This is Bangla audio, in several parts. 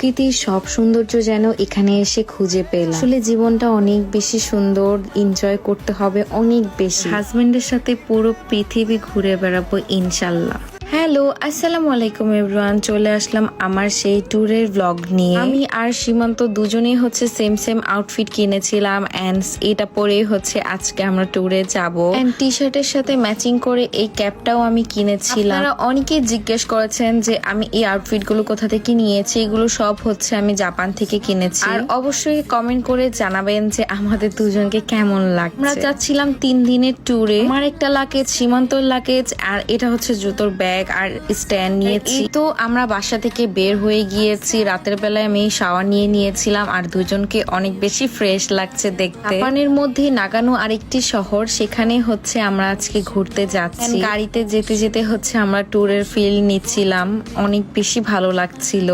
প্রকৃতির সব সৌন্দর্য যেন এখানে এসে খুঁজে পেলাম। আসলে জীবনটা অনেক বেশি সুন্দর, এনজয় করতে হবে অনেক বেশি। হাজবেন্ডের সাথে পুরো পৃথিবী ঘুরে বেড়াবো ইনশাল্লাহ। হ্যালো, আসসালামু আলাইকুম এভরিওয়ান। চলে আসলাম আমার সেই ট্যুরের ব্লগ নিয়ে। আমি আর সীমান্ত দুজনেই হচ্ছে সেম আউটফিট কিনেছিলাম এন্ড এটা পরেই হচ্ছে আজকে আমরা ট্যুরে যাব। এন্ড টি শার্টের সাথে ম্যাচিং করে এই ক্যাপটাও আমি কিনেছিলাম। আপনারা অনেকেই জিজ্ঞেস করেছেন যে আমি এই আউটফিট গুলো কোথা থেকে নিয়েছি। এগুলো সব হচ্ছে আমি জাপান থেকে কিনেছি। আর অবশ্যই কমেন্ট করে জানাবেন যে আমাদের দুজনকে কেমন লাগছে। আমরা যাচ্ছিলাম 3 দিনের ট্যুরে। আমার একটা লাগেজ, সীমান্তর লাগেজ, আর এটা হচ্ছে জুতোর ব্যাগ আর স্ট্যান্ড নিয়েছি। তো আমরা বাসা থেকে বের হয়ে গিয়েছি। রাতের বেলায় আমি শাওয়ার নিয়ে নিয়েছিলাম আর দুজনকে অনেক বেশি ফ্রেশ লাগছে দেখতে। জাপানের মধ্যে নাগানো আরেকটি শহর, সেখানে হচ্ছে আমরা আজকে ঘুরতে যাচ্ছি। গাড়িতে যেতে যেতে হচ্ছে আমরা ট্যুরের ফিল নিচ্ছিলাম, অনেক বেশি ভালো লাগছিল।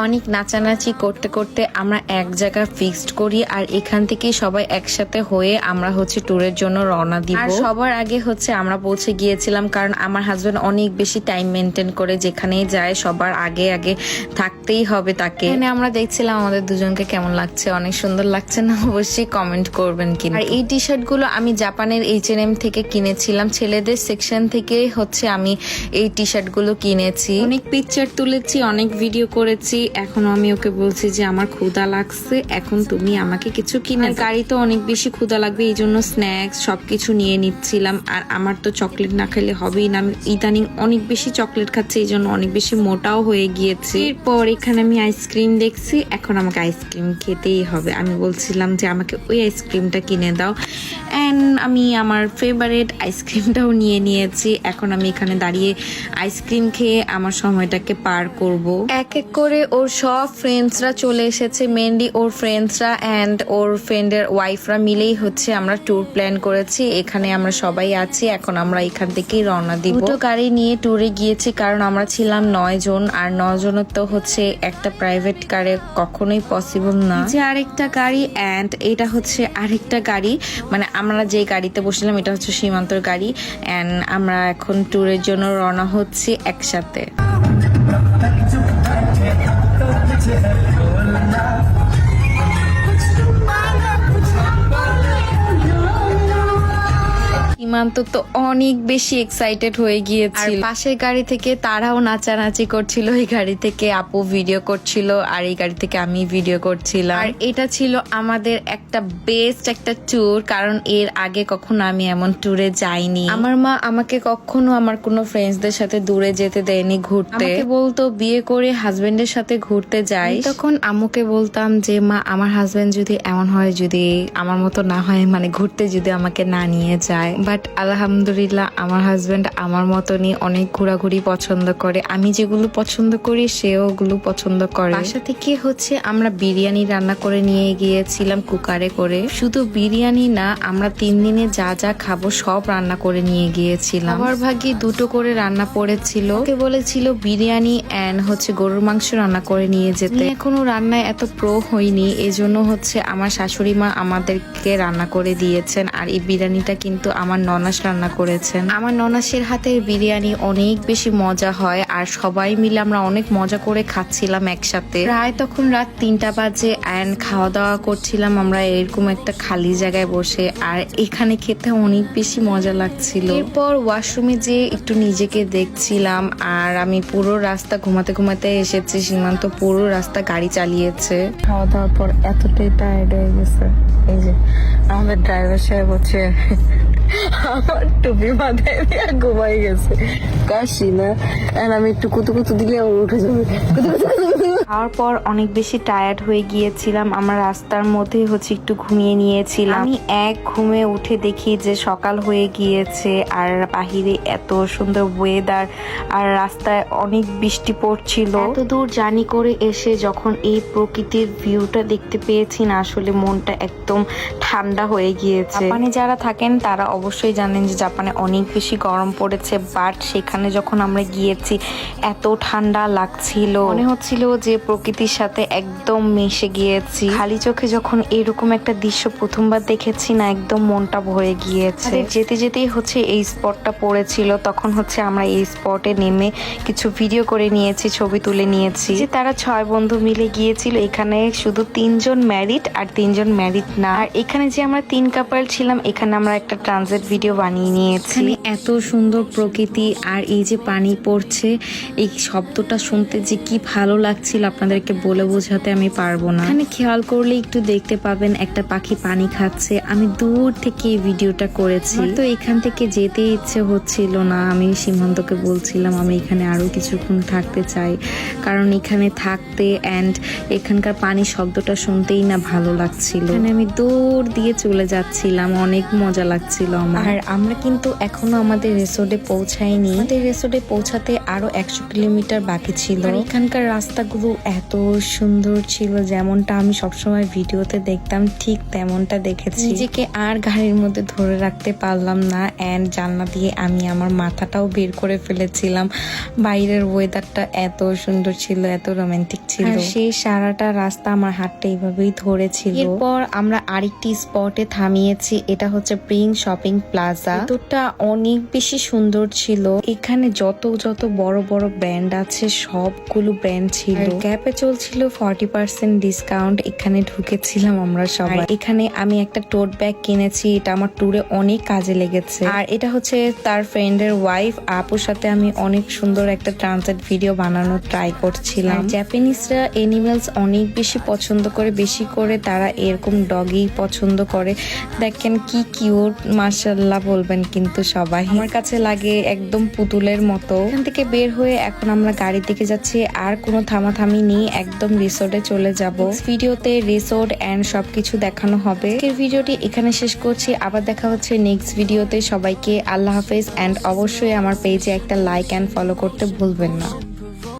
অনেক নাচানাচি করতে করতে আমরা এক জায়গায় ফিক্সড করি আর এখান থেকে সবাই একসাথে হয়ে আমরা হচ্ছে ট্যুরের জন্য রওনা দিব। আর সবার আগে হচ্ছে আমরা পৌঁছে গিয়েছিলাম, কারণ আমার হাজবেন্ড অনেক বেশি টাইম মেনটেন করে, যেখানেই যায় সবার আগে আগে থাকতেই হবে তাকে। এখানে আমরা দেখছিলাম আমাদের দুজনকে কেমন লাগছে, অনেক সুন্দর লাগছে না? অবশ্যই কমেন্ট করবেন। কিন্তু আর এই টি শার্ট গুলো আমি জাপানের H&M থেকে কিনেছিলাম। ছেলেদের সেকশন থেকে হচ্ছে আমি এই টি শার্ট গুলো কিনেছি। অনেক পিকচার তুলেছি, অনেক ভিডিও করেছি। এখন আমি ওকে বলছি যে আমার ক্ষুধা লাগছে, এখন তুমি আমাকে কিছু কিনে। গাড়িতে অনেক বেশি ক্ষুধা লাগবে, এই জন্য স্ন্যাক্স সবকিছু নিয়ে নিচ্ছিলাম। আর আমার তো চকলেট না খেলে হবেই না, আমি ইদানিং অনেক বেশি চকলেট খাচ্ছি, এই জন্য অনেক বেশি মোটাও হয়ে গিয়েছে। এরপর এখানে আমি আইসক্রিম দেখছি, এখন আমাকে আইসক্রিম খেতেই হবে। আমি বলছিলাম যে আমাকে ওই আইসক্রিমটা কিনে দাও, এন্ড আমি আমার ফেভারিট আইসক্রিমটাও নিয়ে নিয়েছি। এখন আমি এখানে দাঁড়িয়ে আইসক্রিম খেয়ে আমার সময়টাকে পার করব। এক এক করে ওর সব ফ্রেন্ডসরা চলে এসেছে, মেনলি ওর ফ্রেন্ডসরা এন্ড ওর ফ্রেন্ডের ওয়াইফরা মিলেই হচ্ছে আমরা ট্যুর প্ল্যান করেছি। এখানে আমরা সবাই আছি, এখন আমরা এখান থেকেই রওনা দিব। দুটো গাড়ি নিয়ে ট্যুরে গিয়েছি, কারণ আমরা ছিলাম 9 জন, আর 9 জনের তো হচ্ছে একটা প্রাইভেট কারে কখনোই পসিবল না। যে আরেকটা গাড়ি এন্ড এটা হচ্ছে আরেকটা গাড়ি, মানে আমরা যে গাড়িতে বসছিলাম এটা হচ্ছে সীমান্তর গাড়ি। এন্ড আমরা এখন ট্যুরের জন্য রওনা হচ্ছি একসাথে। সীমান্ত তো অনেক বেশি এক্সাইটেড হয়ে গিয়েছিল। পাশের গাড়ি থেকে তারাও নাচানাচি করছিল, এই গাড়ি থেকে আপু ভিডিও করছিল আর এই গাড়ি থেকে আমি ভিডিও করছিলাম। আর এটা ছিল আমাদের একটা বেস্ট একটা ট্যুর, কারণ এর আগে কখনো আমি এমন ট্যুরে যাইনি। আমার মা আমাকে কখনো আমার কোনো ফ্রেন্ডসদের সাথে দূরে যেতে দেয়নি ঘুরতে। আমাকে বলতো বিয়ে করে হাজবেন্ডের সাথে ঘুরতে যাই, তখন আম্মুকে বলতাম যে মা আমার হাজবেন্ড যদি এমন হয়, যদি আমার মতো না হয়, মানে ঘুরতে যদি আমাকে না নিয়ে যায়। বাট আলহামদুলিল্লাহ আমার হাজবেন্ড আমার মতনই অনেক ঘোরাঘুরি পছন্দ করে। আমি যেগুলো পছন্দ করি সেও ওগুলো পছন্দ করে। বাসা থেকে হচ্ছে আমরা বিরিয়ানি রান্না করে নিয়ে গিয়েছিলাম কুকারে করে। শুধু বিরিয়ানি না, আমরা 3 দিনে যা যা খাবো সব রান্না করে নিয়ে গিয়েছিলাম। আমার ভাগ্যে 2টো করে রান্না পড়েছিল। ওকে বলেছিল বিরিয়ানি এন্ড হচ্ছে গরুর মাংস রান্না করে নিয়ে যেতে। এখনো রান্নায় এত প্রো হয়নি, এজন্য হচ্ছে আমার শাশুড়ি মা আমাদেরকে রান্না করে দিয়েছেন। আর এই বিরিয়ানিটা কিন্তু আমার ননাস রান্না করেছেন। আমার ননাসের হাতের বিরিয়ানি অনেক বেশি মজা হয়, আর সবাই মিলে আমরা অনেক মজা করে খাচ্ছিলাম একসাথে। প্রায় তখন রাত 3টা বাজে এন্ড খাওয়া দাওয়া করছিলাম আমরা এরকম একটা খালি জায়গায় বসে, আর এখানে খেতে অনেক বেশি মজা লাগছিল। এরপর ওয়াশরুমে যে একটু নিজেকে দেখছিলাম, আর আমি পুরো রাস্তা ঘুমাতে ঘুমাতে এসেছি। সীমান্ত পুরো রাস্তা গাড়ি চালিয়েছে। খাওয়া দাওয়ার পর এতটাই টায়ার্ড হয়ে গেছে, এই যে আমাদের ড্রাইভার সাহেব হচ্ছে আমার টুপি মাথায় দিয়ে ঘুমাই গেছে। কাশি না, আমি একটু কুতু কুতু দিলে উঠে যাবে। খাওয়ার পর অনেক বেশি টায়ার্ড হয়ে গিয়েছিলাম, আমরা রাস্তার মধ্যে হচ্ছে একটু ঘুমিয়ে নিয়েছিলাম। আমি এক ঘুমে উঠে দেখি যে সকাল হয়ে গিয়েছে, আর বাহিরে এত সুন্দর ওয়েদার, আর রাস্তায় অনেক বৃষ্টি পড়ছিল। এত দূর জার্নি করে এসে যখন এই প্রকৃতির ভিউটা দেখতে পেয়েছি না, আসলে মনটা একদম ঠান্ডা হয়ে গিয়েছে। জাপানে যারা থাকেন তারা অবশ্যই জানেন যে জাপানে অনেক বেশি গরম পড়েছে, বাট সেখানে যখন আমরা গিয়েছি এত ঠান্ডা লাগছিল, মনে হচ্ছিল যে প্রকৃতির সাথে একদম মিশে গিয়েছি। খালি চোখে যখন এরকম একটা দৃশ্য প্রথমবার দেখেছি না, একদম মনটা ভরে গিয়েছে। যেতে যেতেই হচ্ছে এই স্পটটা পড়েছিল, তখন হচ্ছে আমরা এই স্পটে নেমে কিছু ভিডিও করে নিয়েছি, ছবি তুলে নিয়েছি। যে তারা 6 বন্ধু মিলে গিয়েছিল। এখানে শুধু 3 জন ম্যারিড আর 3 জন ম্যারিড না। আর এখানে যে আমরা 3 কাপল ছিলাম, এখানে আমরা একটা ট্রানজিট ভিডিও বানিয়ে নিয়েছি। এত সুন্দর প্রকৃতি আর এই যে পানি পড়ছে, এই শব্দটা শুনতে যে কি ভালো লাগছিল আপনাদেরকে বলে বোঝাতে আমি পারবো না। এখানে খেয়াল করলে একটু দেখতে পাবেন একটা পাখি পানি খাচ্ছে। আমি দূর থেকে এই ভিডিওটা করেছি। তো এখান থেকে যেতে ইচ্ছে হচ্ছিল না। আমি সীমান্তকে বলছিলাম আমি এখানে আরো কিছুক্ষণ থাকতে চাই, কারণ এখানে থাকতে এন্ড এখানকার পানির শব্দটা শুনতেই না ভালো লাগছিল। এখানে আমি দৌড় দিয়ে চলে যাচ্ছিলাম, অনেক মজা লাগছিল আমার। আর আমরা কিন্তু এখনো আমাদের রিসোর্টে পৌঁছাইনি। আমাদের রিসোর্টে পৌঁছাতে আরো 100 কিলোমিটার বাকি ছিল। এখানকার রাস্তাগুলো এত সুন্দর ছিল, যেমনটা আমি সবসময় ভিডিওতে দেখতাম ঠিক তেমনটা দেখেছি। নিজেকে আর গাড়ির মধ্যে ধরে রাখতে পারলাম না, এন্ড জানলা দিয়ে আমি আমার মাথাটাও বের করে ফেলেছিলাম। বাইরের ওয়েদারটা এত সুন্দর ছিল, এত রোমান্টিক ছিল। সেই সারাটা রাস্তা আমার হাতটা এইভাবেই ধরেছিল। এরপর আমরা আরেকটি স্পটে থামিয়েছি, এটা হচ্ছে প্রিন্স শপিং প্লাজা। ভিতরটা অনেক বেশি সুন্দর ছিল। এখানে যত বড় বড় ব্র্যান্ড আছে সবগুলো ব্র্যান্ড ছিল। ক্যাপে চলছিল 40% ডিসকাউন্ট। এখানে ঢুকেছিলাম আমরা সবাই। এখানে আমি একটা টোট ব্যাগ কিনেছি, এটা আমার ট্যুরে অনেক কাজে লেগেছে। আর এটা হচ্ছে তার ফ্রেন্ডের ওয়াইফ। আপুর সাথে আমি অনেক সুন্দর একটা ট্রানজিট ভিডিও বানানোর ট্রাই করছিলাম। জাপানিজরা এনিমেলস অনেক বেশি পছন্দ করে, বেশি করে তারা এরকম ডগি পছন্দ করে। দেখেন কি কিউট, মাশাআল্লাহ বলবেন কিন্তু সবাই। আমার কাছে লাগে একদম পুতুলের মতো। এখান থেকে বের হয়ে এখন আমরা গাড়ি দিকে যাচ্ছি, আর কোনো থামাথামি নেই, একদম রিসোর্টে চলে যাব। ভিডিওতে রিসোর্ট এন্ড সবকিছু দেখানো হবে। আজকের ভিডিওটি এখানে শেষ করছি, আবার দেখা হচ্ছে নেক্সট ভিডিওতে। সবাইকে আল্লাহ হাফেজ, এন্ড অবশ্যই আমার পেজে একটা লাইক এন্ড ফলো করতে ভুলবেন না।